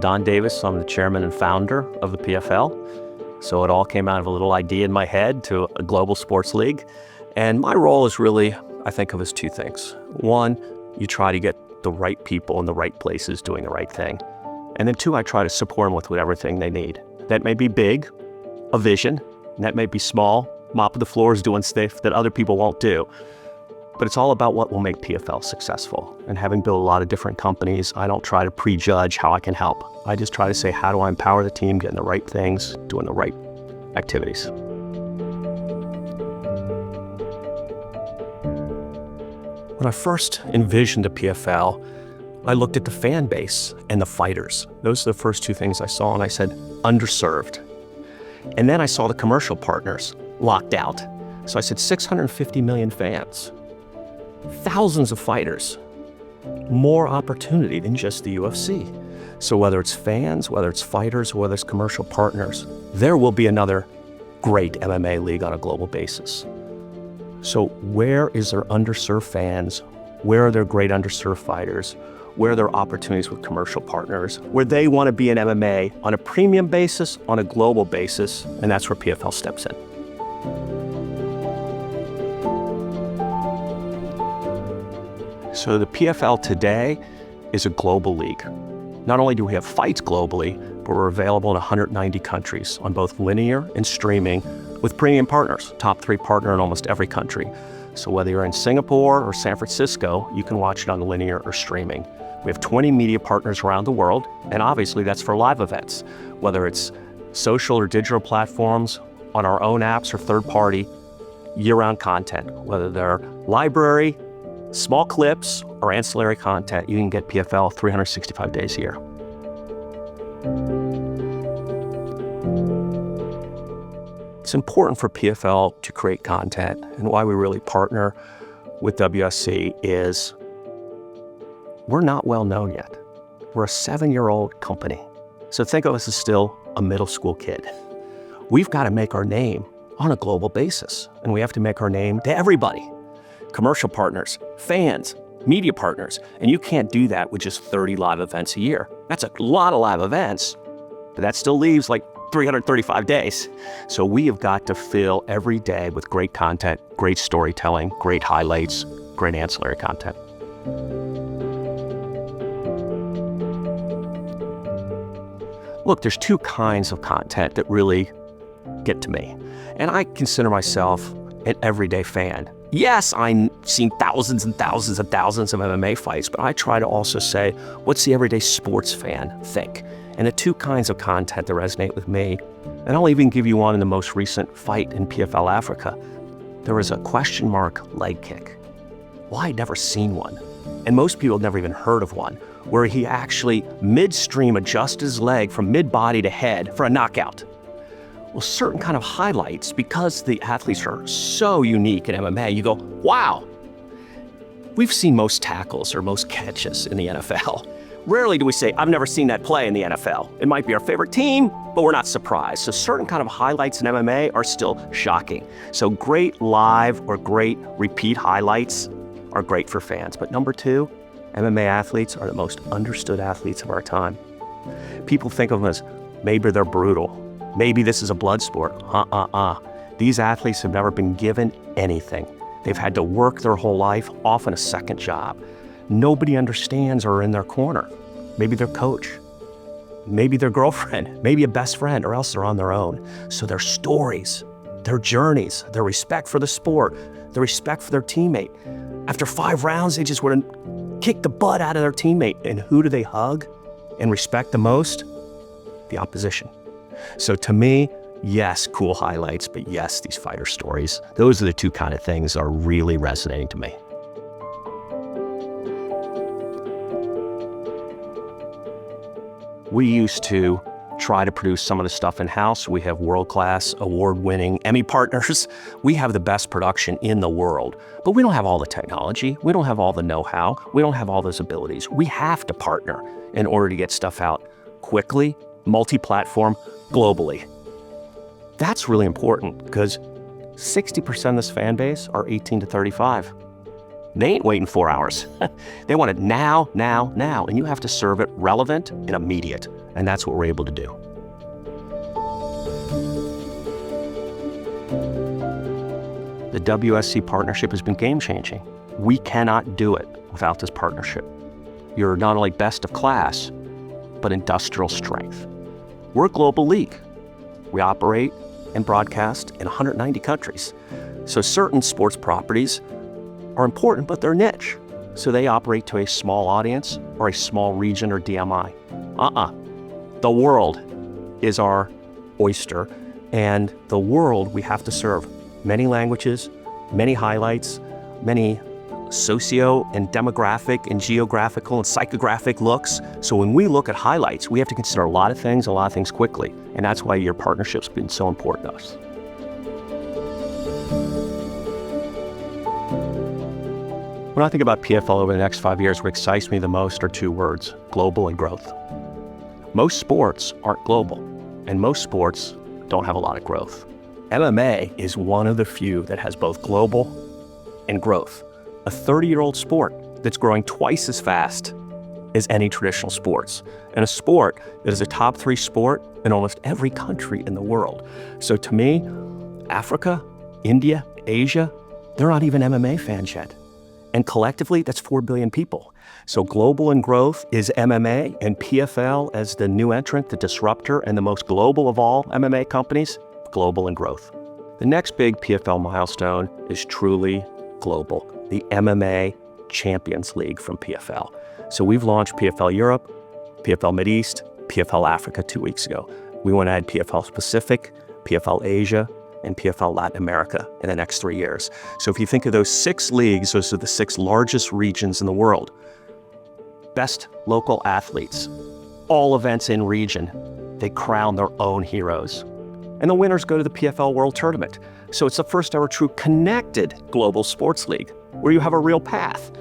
Donn Davis. I'm the chairman and founder of the PFL. So it all came out of a little idea in my head to a global sports league. And my role is really, I think of as two things. One, you try to get the right people in the right places doing the right thing. And then two, I try to support them with whatever thing they need. That may be big, a vision, and that may be small, mopping the floors, doing stuff that other people won't do. But it's all about what will make PFL successful. And having built a lot of different companies, I don't try to prejudge how I can help. I just try to say, how do I empower the team, getting the right things, doing the right activities. When I first envisioned the PFL, I looked at the fan base and the fighters. Those are the first two things I saw, and I said, underserved. And then I saw the commercial partners locked out. So I said, 650 million fans. Thousands of fighters, more opportunity than just the UFC. So whether it's fans, whether it's fighters, or whether it's commercial partners, there will be another great MMA league on a global basis. So where is there underserved fans? Where are there great underserved fighters? Where are there opportunities with commercial partners? Where they want to be in MMA on a premium basis, on a global basis, and that's where PFL steps in. So the PFL today is a global league. Not only do we have fights globally, but we're available in 190 countries on both linear and streaming with premium partners, top 3 partner in almost every country. So whether you're in Singapore or San Francisco, you can watch it on linear or streaming. We have 20 media partners around the world, and obviously that's for live events, whether it's social or digital platforms, on our own apps or third-party, year-round content, whether they're library, small clips, or ancillary content, you can get PFL 365 days a year. It's important for PFL to create content, and why we really partner with WSC is we're not well known yet. We're a 7-year-old company. So think of us as still a middle school kid. We've got to make our name on a global basis, and we have to make our name to everybody. Commercial partners, fans, media partners, and you can't do that with just 30 live events a year. That's a lot of live events, but that still leaves like 335 days. So we have got to fill every day with great content, great storytelling, great highlights, great ancillary content. Look, there's two kinds of content that really get to me. And I consider myself an everyday fan. Yes, I've seen thousands and thousands and thousands of MMA fights, but I try to also say, what's the everyday sports fan think? And the two kinds of content that resonate with me, and I'll even give you one in the most recent fight in PFL Africa. There was a question mark leg kick. Well, I'd never seen one. And most people had never even heard of one, where he actually midstream adjusted his leg from mid-body to head for a knockout. Well, certain kind of highlights, because the athletes are so unique in MMA, you go, wow. We've seen most tackles or most catches in the NFL. Rarely do we say, I've never seen that play in the NFL. It might be our favorite team, but we're not surprised. So certain kind of highlights in MMA are still shocking. So great live or great repeat highlights are great for fans. But number 2, MMA athletes are the most understood athletes of our time. People think of them as maybe they're brutal. Maybe this is a blood sport. These athletes have never been given anything. They've had to work their whole life, often a second job. Nobody understands or are in their corner. Maybe their coach, maybe their girlfriend, maybe a best friend, or else they're on their own. So their stories, their journeys, their respect for the sport, their respect for their teammate. After 5 rounds, they just would have kicked the butt out of their teammate. And who do they hug and respect the most? The opposition. So to me, yes, cool highlights, but yes, these fighter stories. Those are the two kind of things that are really resonating to me. We used to try to produce some of the stuff in-house. We have world-class, award-winning Emmy partners. We have the best production in the world, but we don't have all the technology. We don't have all the know-how. We don't have all those abilities. We have to partner in order to get stuff out quickly, multi-platform, globally. That's really important because 60% of this fan base are 18 to 35. They ain't waiting 4 hours. They want it now, now, now. And you have to serve it relevant and immediate. And that's what we're able to do. The WSC partnership has been game-changing. We cannot do it without this partnership. You're not only best of class, but industrial strength. We're a global league. We operate and broadcast in 190 countries. So certain sports properties are important, but they're niche. So they operate to a small audience or a small region or DMI. The world is our oyster, and the world we have to serve. Many languages, many highlights, many socio and demographic and geographical and psychographic looks. So when we look at highlights, we have to consider a lot of things quickly. And that's why your partnership's been so important to us. When I think about PFL over the next 5 years, what excites me the most are two words: global and growth. Most sports aren't global, and most sports don't have a lot of growth. MMA is one of the few that has both global and growth. A 30-year-old sport that's growing twice as fast as any traditional sports, and a sport that is a top 3 sport in almost every country in the world. So to me, Africa, India, Asia, they're not even MMA fans yet. And collectively, that's 4 billion people. So global and growth is MMA, and PFL as the new entrant, the disruptor, and the most global of all MMA companies, global and growth. The next big PFL milestone is truly global, the MMA Champions League from PFL. So we've launched PFL Europe, PFL Mideast, PFL Africa 2 weeks ago. We want to add PFL Pacific, PFL Asia, and PFL Latin America in the next 3 years. So if you think of those 6 leagues, those are the 6 largest regions in the world. Best local athletes, all events in region, they crown their own heroes. And the winners go to the PFL World Tournament. So it's the first ever true connected global sports league where you have a real path.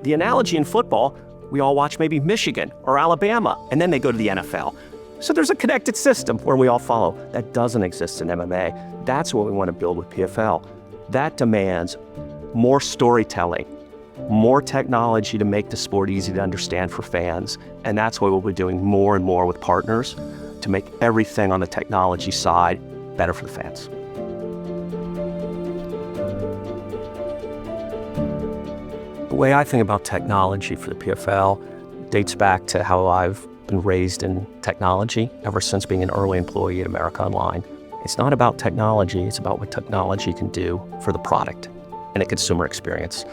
The analogy in football, we all watch maybe Michigan or Alabama, and then they go to the NFL. So there's a connected system where we all follow. That doesn't exist in MMA. That's what we want to build with PFL. That demands more storytelling, more technology to make the sport easy to understand for fans. And that's why we'll be doing more and more with partners to make everything on the technology side better for the fans. The way I think about technology for the PFL dates back to how I've been raised in technology ever since being an early employee at America Online. It's not about technology, it's about what technology can do for the product and the consumer experience.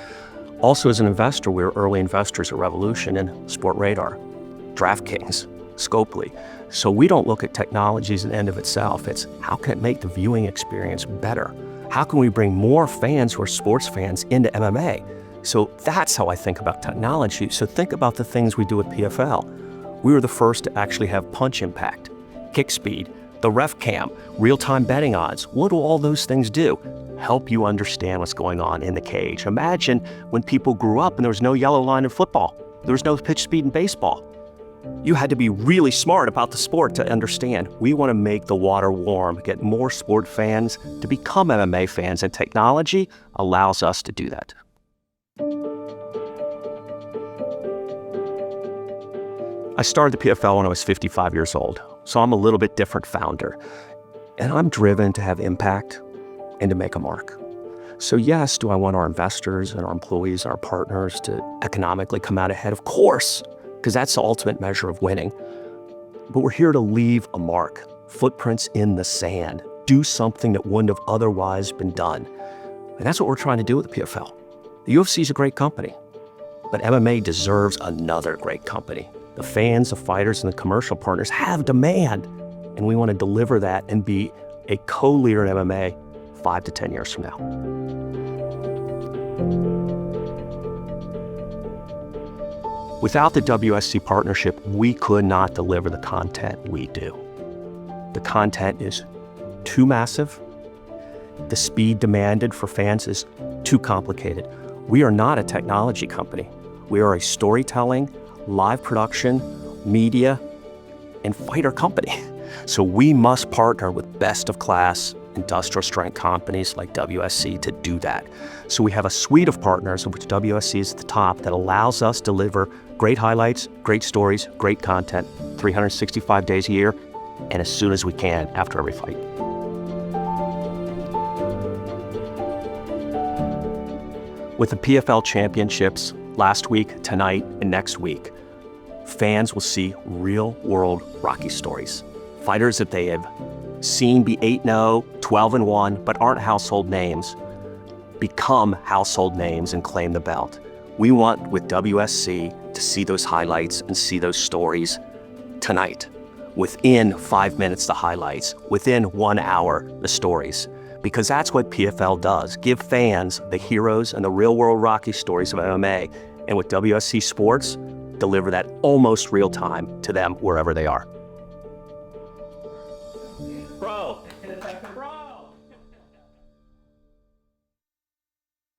Also, as an investor, we were early investors at Revolution and Sportradar, DraftKings, Scopely. So we don't look at technology as an end of itself. It's how can it make the viewing experience better? How can we bring more fans who are sports fans into MMA? So that's how I think about technology. So think about the things we do at PFL. We were the first to actually have punch impact, kick speed, the ref cam, real-time betting odds. What do all those things do? Help you understand what's going on in the cage. Imagine when people grew up and there was no yellow line in football. There was no pitch speed in baseball. You had to be really smart about the sport to understand. We want to make the water warm, get more sport fans to become MMA fans, and technology allows us to do that. I started the PFL when I was 55 years old, so I'm a little bit different founder. And I'm driven to have impact and to make a mark. So yes, do I want our investors and our employees, our partners to economically come out ahead? Of course, because that's the ultimate measure of winning. But we're here to leave a mark, footprints in the sand, do something that wouldn't have otherwise been done. And that's what we're trying to do with the PFL. The UFC is a great company, but MMA deserves another great company. The fans, the fighters, and the commercial partners have demand, and we want to deliver that and be a co-leader in MMA 5 to 10 years from now. Without the WSC partnership, we could not deliver the content we do. The content is too massive. The speed demanded for fans is too complicated. We are not a technology company. We are a storytelling, live production, media, and fighter company. So we must partner with best of class industrial strength companies like WSC to do that. So we have a suite of partners, of which WSC is at the top, that allows us to deliver great highlights, great stories, great content, 365 days a year, and as soon as we can after every fight. With the PFL championships last week, tonight, and next week, fans will see real-world Rocky stories. Fighters that they have seen be 8-0, 12-1, but aren't household names, become household names and claim the belt. We want, with WSC, to see those highlights and see those stories tonight. Within 5 minutes, the highlights. Within 1 hour, the stories. Because that's what PFL does. Give fans the heroes and the real-world Rocky stories of MMA. And with WSC Sports, deliver that almost real time to them wherever they are.